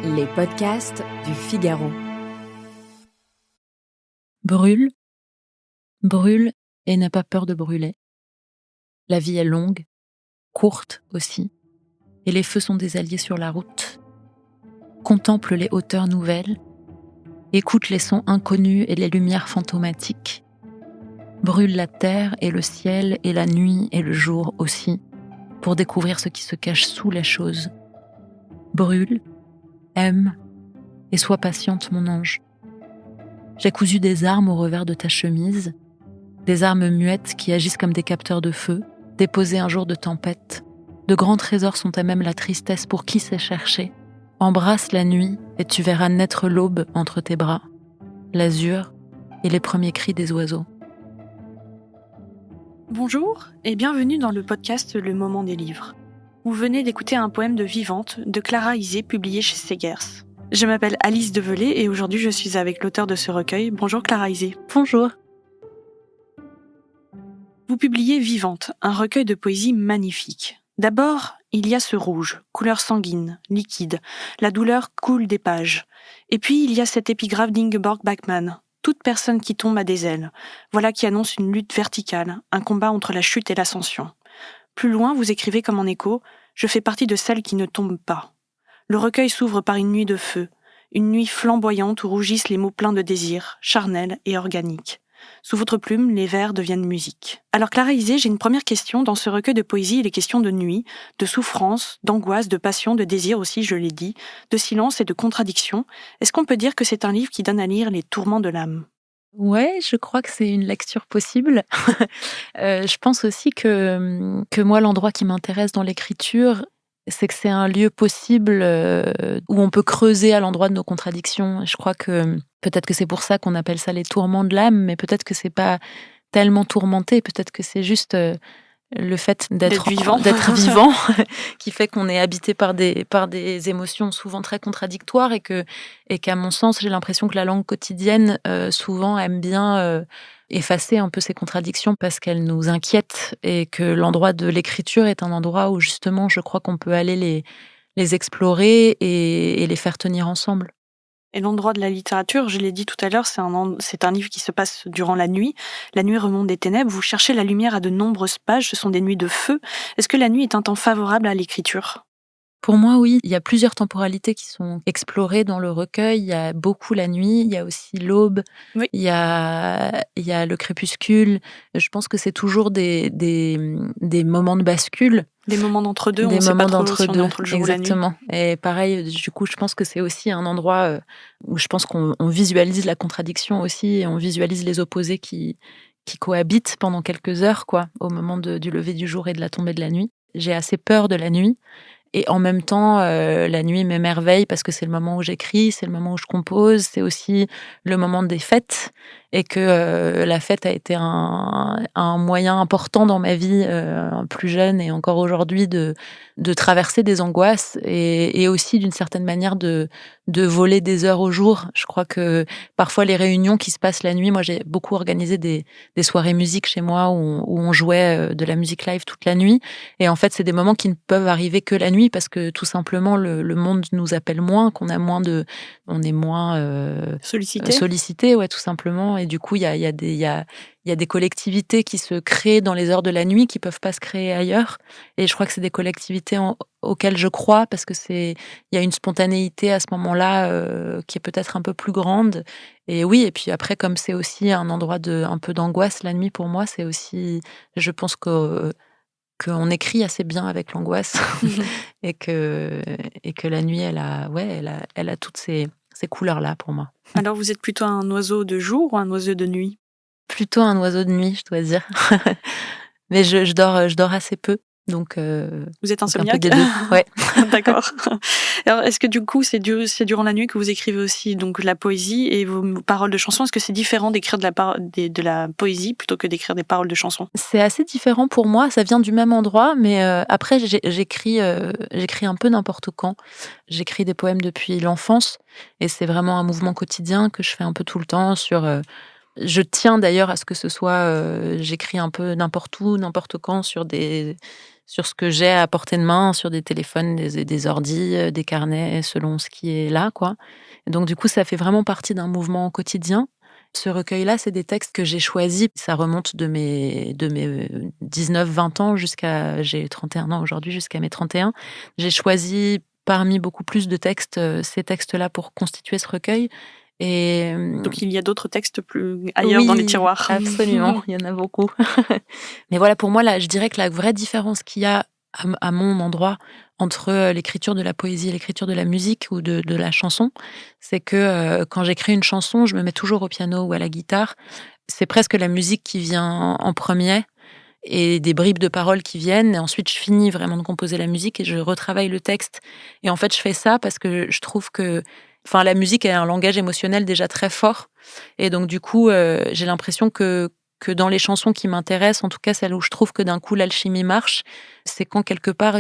Les podcasts du Figaro. Brûle, brûle et n'aie pas peur de brûler. La vie est longue, courte aussi, et les feux sont des alliés sur la route. Contemple les hauteurs nouvelles, écoute les sons inconnus et les lumières fantomatiques. Brûle la terre et le ciel et la nuit et le jour aussi, pour découvrir ce qui se cache sous les choses. Brûle, aime et sois patiente, mon ange. J'ai cousu des armes au revers de ta chemise, des armes muettes qui agissent comme des capteurs de feu, déposées un jour de tempête. De grands trésors sont à même la tristesse pour qui sait chercher. Embrasse la nuit et tu verras naître l'aube entre tes bras, l'azur et les premiers cris des oiseaux. Bonjour et bienvenue dans le podcast Le Moment des livres. Vous venez d'écouter un poème de Vivante de Clara Isé publié chez Segers. Je m'appelle Alice Develay et aujourd'hui je suis avec l'auteur de ce recueil. Bonjour Clara Isé. Bonjour. Vous publiez Vivante, un recueil de poésie magnifique. D'abord, il y a ce rouge, couleur sanguine, liquide. La douleur coule des pages. Et puis il y a cette épigraphe d'Ingeborg Bachmann. Toute personne qui tombe a des ailes. Voilà qui annonce une lutte verticale, un combat entre la chute et l'ascension. Plus loin, vous écrivez comme en écho « Je fais partie de celles qui ne tombent pas ». Le recueil s'ouvre par une nuit de feu, une nuit flamboyante où rougissent les mots pleins de désir, charnels et organiques. Sous votre plume, les vers deviennent musique. Alors Clara Isé, j'ai une première question. Dans ce recueil de poésie, il est question de nuit, de souffrance, d'angoisse, de passion, de désir aussi, je l'ai dit, de silence et de contradiction. Est-ce qu'on peut dire que c'est un livre qui donne à lire les tourments de l'âme ? Ouais, je crois que c'est une lecture possible. Je pense aussi que moi, l'endroit qui m'intéresse dans l'écriture, c'est que c'est un lieu possible où on peut creuser à l'endroit de nos contradictions. Je crois que peut-être que c'est pour ça qu'on appelle ça les tourments de l'âme, mais peut-être que c'est pas tellement tourmenté, peut-être que c'est juste le fait d'être vivant qui fait qu'on est habité par des émotions souvent très contradictoires et qu'à mon sens, j'ai l'impression que la langue quotidienne souvent aime bien effacer un peu ces contradictions parce qu'elles nous inquiètent et que l'endroit de l'écriture est un endroit où justement je crois qu'on peut aller les explorer et les faire tenir ensemble. Et l'endroit de la littérature, je l'ai dit tout à l'heure, c'est un livre qui se passe durant la nuit. La nuit remonte des ténèbres, vous cherchez la lumière à de nombreuses pages, ce sont des nuits de feu. Est-ce que la nuit est un temps favorable à l'écriture ? Pour moi, oui. Il y a plusieurs temporalités qui sont explorées dans le recueil. Il y a beaucoup la nuit, il y a aussi l'aube, oui. il y a le crépuscule. Je pense que c'est toujours des moments de bascule. Des moments d'entre-deux, on ne sait pas trop si on est entre le jour exactement. ou la nuit. Et pareil, du coup, je pense que c'est aussi un endroit où je pense qu'on visualise la contradiction aussi et on visualise les opposés qui cohabitent pendant quelques heures, quoi, au moment du lever du jour et de la tombée de la nuit. J'ai assez peur de la nuit. Et en même temps, la nuit m'émerveille parce que c'est le moment où j'écris, c'est le moment où je compose, c'est aussi le moment des fêtes et que la fête a été un moyen important dans ma vie plus jeune et encore aujourd'hui de traverser des angoisses et aussi d'une certaine manière de voler des heures au jour. Je crois que parfois les réunions qui se passent la nuit, moi j'ai beaucoup organisé des soirées musique chez moi où on jouait de la musique live toute la nuit et en fait c'est des moments qui ne peuvent arriver que la nuit parce que tout simplement le monde nous appelle moins, on est moins sollicité, ouais, tout simplement. Et du coup, il y a des collectivités qui se créent dans les heures de la nuit qui peuvent pas se créer ailleurs. Et je crois que c'est des collectivités auxquelles je crois parce que il y a une spontanéité à ce moment-là qui est peut-être un peu plus grande. Et oui, et puis après, comme c'est aussi un endroit un peu d'angoisse la nuit pour moi, c'est aussi, je pense qu'on écrit assez bien avec l'angoisse et que la nuit, elle a toutes ces couleurs-là pour moi. Alors vous êtes plutôt un oiseau de jour ou un oiseau de nuit ? Plutôt un oiseau de nuit, je dois dire. Mais je dors assez peu. Donc, vous êtes insomniaque ? Un peu des deux, ouais. D'accord. Alors, est-ce que du coup, c'est durant la nuit que vous écrivez aussi donc la poésie et vos paroles de chansons ? Est-ce que c'est différent d'écrire de la poésie plutôt que d'écrire des paroles de chansons ? C'est assez différent pour moi. Ça vient du même endroit, mais après, j'écris un peu n'importe quand. J'écris des poèmes depuis l'enfance et c'est vraiment un mouvement quotidien que je fais un peu tout le temps sur... Je tiens d'ailleurs à ce que ce soit, j'écris un peu n'importe où, n'importe quand sur des sur ce que j'ai à portée de main, sur des téléphones, des ordis, des carnets, selon ce qui est là, quoi. Et donc du coup, ça fait vraiment partie d'un mouvement quotidien. Ce recueil-là, c'est des textes que j'ai choisis. Ça remonte de mes 19-20 ans jusqu'à j'ai 31 ans aujourd'hui, jusqu'à mes 31. J'ai choisi parmi beaucoup plus de textes, ces textes-là pour constituer ce recueil et Donc il y a d'autres textes plus ailleurs dans les oui, tiroirs. absolument, il y en a beaucoup. Mais voilà, pour moi, là, je dirais que la vraie différence qu'il y a à mon endroit entre l'écriture de la poésie et l'écriture de la musique ou de la chanson, c'est que quand j'écris une chanson, je me mets toujours au piano ou à la guitare. C'est presque la musique qui vient en premier et des bribes de paroles qui viennent. Et ensuite, je finis vraiment de composer la musique et je retravaille le texte. Et en fait, je fais ça parce que je trouve que la musique a un langage émotionnel déjà très fort. Et donc, du coup, j'ai l'impression que dans les chansons qui m'intéressent, en tout cas celles où je trouve que d'un coup l'alchimie marche, c'est quand quelque part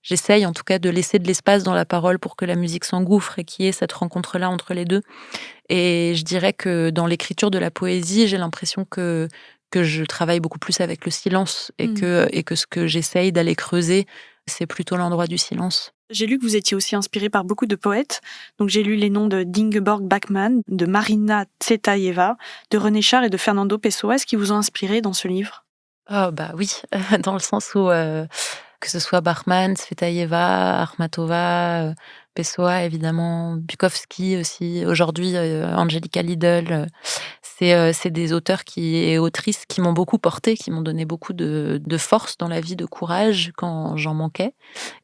j'essaye en tout cas de laisser de l'espace dans la parole pour que la musique s'engouffre et qu'il y ait cette rencontre-là entre les deux. Et je dirais que dans l'écriture de la poésie, j'ai l'impression que je travaille beaucoup plus avec le silence et que ce que j'essaye d'aller creuser, c'est plutôt l'endroit du silence. J'ai lu que vous étiez aussi inspiré par beaucoup de poètes. Donc j'ai lu les noms de d'Ingeborg Bachmann, de Marina Tsvetaeva, de René Char et de Fernando Pessoa. Est-ce qui vous ont inspiré dans ce livre? Ah bah oui, dans le sens où que ce soit Bachmann, Tsvetaeva, Akhmatova, Pessoa évidemment, Bukowski aussi, aujourd'hui Angelica Lidl, c'est des auteurs et autrices qui m'ont beaucoup portée, qui m'ont donné beaucoup de force dans la vie, de courage quand j'en manquais.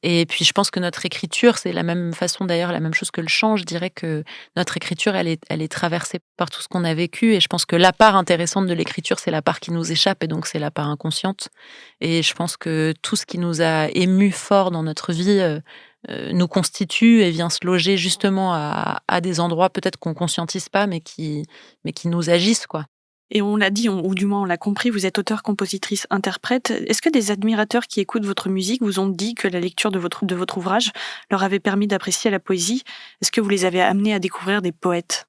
Et puis je pense que notre écriture, c'est la même façon d'ailleurs, la même chose que le chant. Je dirais que notre écriture, elle est traversée par tout ce qu'on a vécu. Et je pense que la part intéressante de l'écriture, c'est la part qui nous échappe, et donc c'est la part inconsciente. Et je pense que tout ce qui nous a ému fort dans notre vie nous constitue et vient se loger justement à des endroits peut-être qu'on conscientise pas, mais qui nous agissent, quoi. Et on l'a dit, ou du moins on l'a compris, vous êtes auteur, compositrice, interprète. Est-ce que des admirateurs qui écoutent votre musique vous ont dit que la lecture de votre ouvrage leur avait permis d'apprécier la poésie? Est-ce que vous les avez amenés à découvrir des poètes?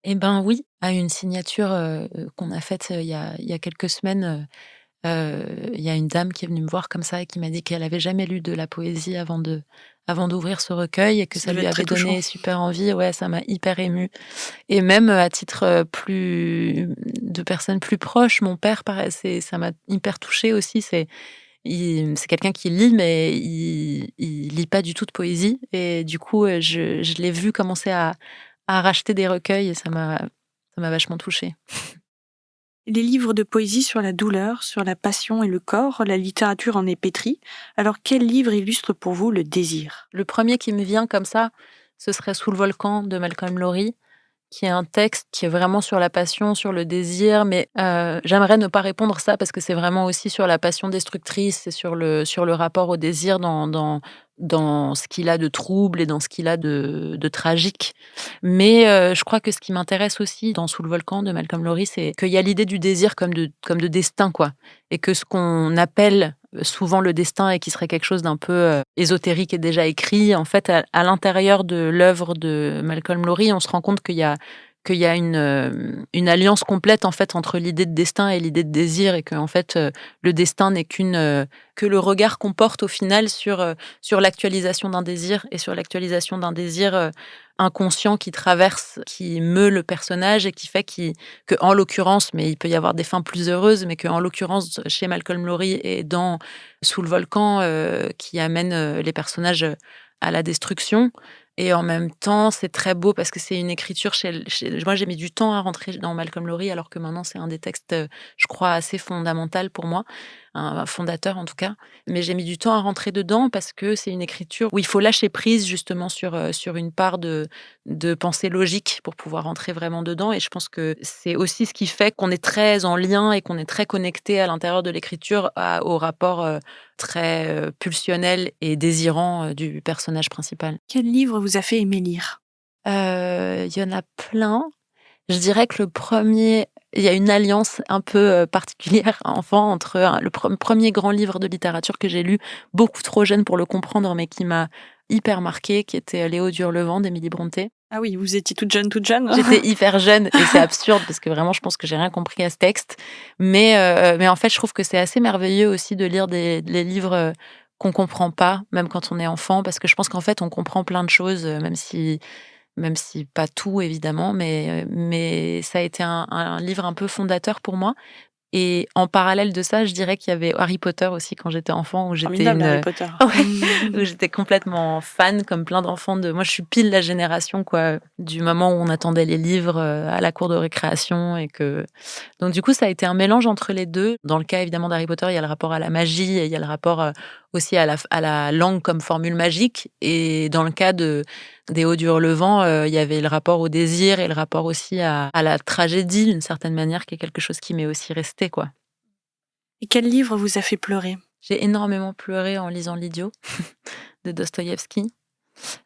Eh ben oui, à une signature qu'on a faite il y a quelques semaines. Il y a une dame qui est venue me voir comme ça et qui m'a dit qu'elle avait jamais lu de la poésie avant d'ouvrir ce recueil et que Ça ça devait lui être très avait touchant. donné super envie. Ouais, ça m'a hyper émue et même, à titre, plus de personnes plus proches, mon père pareil, ça m'a hyper touchée aussi. C'est quelqu'un qui lit, mais il lit pas du tout de poésie et du coup, je l'ai vu commencer à racheter des recueils et ça m'a vachement touchée. Les livres de poésie sur la douleur, sur la passion et le corps, la littérature en est pétrie. Alors quel livre illustre pour vous le désir? Le premier qui me vient comme ça, ce serait «Sous le volcan» de Malcolm Lowry, qui est un texte qui est vraiment sur la passion, sur le désir, mais j'aimerais ne pas répondre ça parce que c'est vraiment aussi sur la passion destructrice et sur le rapport au désir dans ce qu'il a de trouble et dans ce qu'il a de tragique. Mais je crois que ce qui m'intéresse aussi dans «Sous le volcan» de Malcolm Lowry, c'est qu'il y a l'idée du désir comme de destin, quoi, et que ce qu'on appelle souvent le destin et qui serait quelque chose d'un peu ésotérique et déjà écrit, en fait, à l'intérieur de l'œuvre de Malcolm Lowry, on se rend compte qu'il y a une alliance complète en fait entre l'idée de destin et l'idée de désir et que en fait le destin n'est que le regard qu'on porte au final sur l'actualisation d'un désir et sur l'actualisation d'un désir inconscient qui traverse, qui meut le personnage et qui fait que en l'occurrence, mais il peut y avoir des fins plus heureuses, mais que en l'occurrence chez Malcolm Lowry et dans Sous le volcan qui amène les personnages à la destruction. Et en même temps, c'est très beau parce que c'est une écriture moi, j'ai mis du temps à rentrer dans Malcolm Lowry, alors que maintenant, c'est un des textes, je crois, assez fondamental pour moi, un fondateur en tout cas. Mais j'ai mis du temps à rentrer dedans parce que c'est une écriture où il faut lâcher prise justement sur une part de pensée logique pour pouvoir rentrer vraiment dedans. Et je pense que c'est aussi ce qui fait qu'on est très en lien et qu'on est très connecté à l'intérieur de l'écriture au rapport très pulsionnel et désirant du personnage principal. Quel livre vous a fait aimer lire? Il y en a plein. Je dirais que le premier, il y a une alliance un peu particulière, enfant, entre le premier grand livre de littérature que j'ai lu, beaucoup trop jeune pour le comprendre, mais qui m'a hyper marqué, qui était Léo Durlevent d'Émilie Brontë. Ah oui, vous étiez toute jeune. J'étais hyper jeune et c'est absurde parce que vraiment, je pense que j'ai rien compris à ce texte. Mais en fait, je trouve que c'est assez merveilleux aussi de lire des livres qu'on comprend pas, même quand on est enfant, parce que je pense qu'en fait, on comprend plein de choses, même si pas tout évidemment, mais ça a été un livre un peu fondateur pour moi. Et en parallèle de ça, je dirais qu'il y avait Harry Potter aussi quand j'étais enfant, où j'étais Formidable, Harry Potter. où j'étais complètement fan, comme plein d'enfants moi, je suis pile la génération, quoi, du moment où on attendait les livres à la cour de récréation donc du coup, ça a été un mélange entre les deux. Dans le cas évidemment d'Harry Potter, il y a le rapport à la magie et il y a le rapport aussi à la langue comme formule magique. Et dans le cas des Hauts du Hurlevent, il y avait le rapport au désir et le rapport aussi à la tragédie d'une certaine manière, qui est quelque chose qui m'est aussi resté, quoi. Et quel livre vous a fait pleurer ? J'ai énormément pleuré en lisant L'Idiot de Dostoïevski.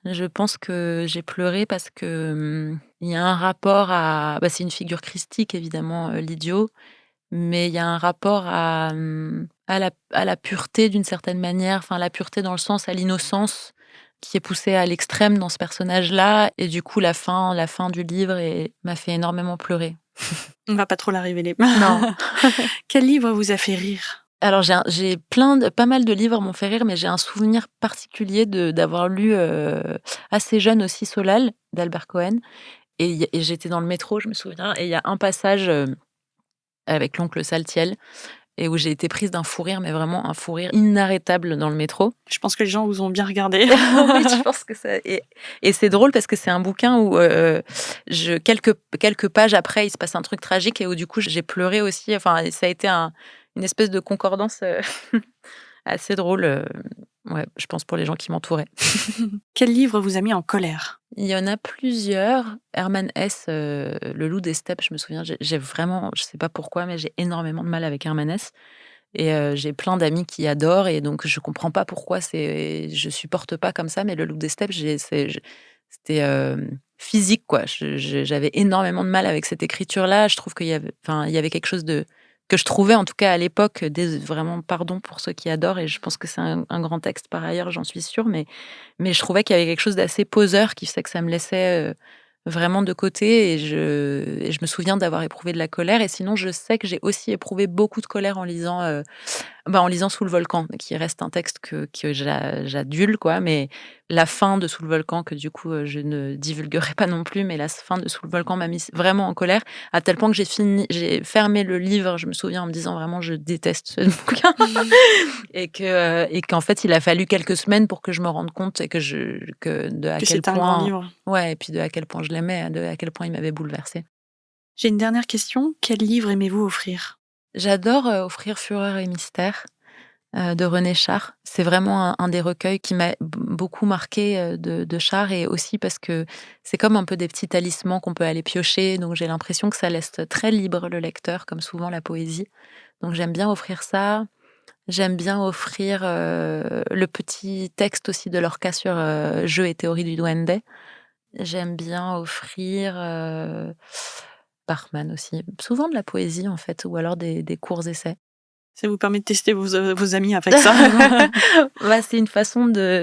Je pense que j'ai pleuré parce que il y a un rapport c'est une figure christique évidemment, l'idiot, mais il y a un rapport à la pureté d'une certaine manière, enfin la pureté dans le sens à l'innocence qui est poussée à l'extrême dans ce personnage-là, et du coup la fin du livre m'a fait énormément pleurer. On va pas trop la révéler. Non. Quel livre vous a fait rire ? Alors j'ai pas mal de livres m'ont fait rire, mais j'ai un souvenir particulier d'avoir lu assez jeune aussi Solal d'Albert Cohen, et j'étais dans le métro, je me souviens, et il y a un passage avec l'oncle Saltiel, et où j'ai été prise d'un fou rire, mais vraiment un fou rire inarrêtable dans le métro. Je pense que les gens vous ont bien regardé. Oui, je pense que ça. Et c'est drôle parce que c'est un bouquin où quelques pages après, il se passe un truc tragique et où du coup j'ai pleuré aussi. Enfin, ça a été une espèce de concordance assez drôle. Ouais, je pense pour les gens qui m'entouraient. Quel livre vous a mis en colère ? Il y en a plusieurs. Hermann Hesse, Le loup des steppes, je me souviens, j'ai vraiment, je sais pas pourquoi, mais j'ai énormément de mal avec Hermann Hesse. Et j'ai plein d'amis qui adorent, et donc je comprends pas pourquoi je supporte pas comme ça, mais Le loup des steppes, c'était physique, quoi. J'avais énormément de mal avec cette écriture-là. Je trouve qu'il y avait quelque chose que je trouvais, en tout cas à l'époque, vraiment, pardon pour ceux qui adorent, et je pense que c'est un grand texte par ailleurs, j'en suis sûre, mais je trouvais qu'il y avait quelque chose d'assez poseur qui fait que ça me laissait vraiment de côté, et je me souviens d'avoir éprouvé de la colère. Et sinon, je sais que j'ai aussi éprouvé beaucoup de colère en lisant Sous le volcan, qui reste un texte que j'adule, quoi, mais la fin de Sous le volcan, que du coup je ne divulguerai pas non plus, mais la fin de Sous le volcan m'a mis vraiment en colère, à tel point que j'ai fermé le livre, je me souviens, en me disant vraiment je déteste ce bouquin. et qu'en fait il a fallu quelques semaines pour que je me rende compte, et que c'était un grand livre. Ouais, et puis à quel point je l'aimais, à quel point il m'avait bouleversée. J'ai une dernière question. Quel livre aimez-vous offrir ? J'adore offrir Fureur et mystère de René Char. C'est vraiment un des recueils qui m'a beaucoup marqué de Char, et aussi parce que c'est comme un peu des petits talismans qu'on peut aller piocher, donc j'ai l'impression que ça laisse très libre le lecteur, comme souvent la poésie. Donc j'aime bien offrir ça. J'aime bien offrir le petit texte aussi de Lorca sur Jeux et théorie du duende. J'aime bien offrir Bachmann aussi. Souvent de la poésie, en fait, ou alors des courts essais. Ça vous permet de tester vos amis avec ça.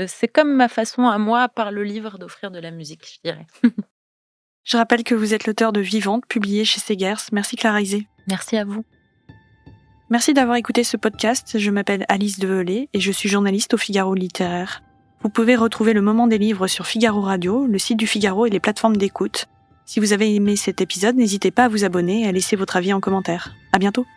C'est comme ma façon à moi, par le livre, d'offrir de la musique, je dirais. Je rappelle que vous êtes l'auteur de Vivante, publié chez Segers. Merci Clara Isé. Merci à vous. Merci d'avoir écouté ce podcast. Je m'appelle Alice Develay et je suis journaliste au Figaro littéraire. Vous pouvez retrouver le moment des livres sur Figaro Radio, le site du Figaro et les plateformes d'écoute. Si vous avez aimé cet épisode, n'hésitez pas à vous abonner et à laisser votre avis en commentaire. À bientôt.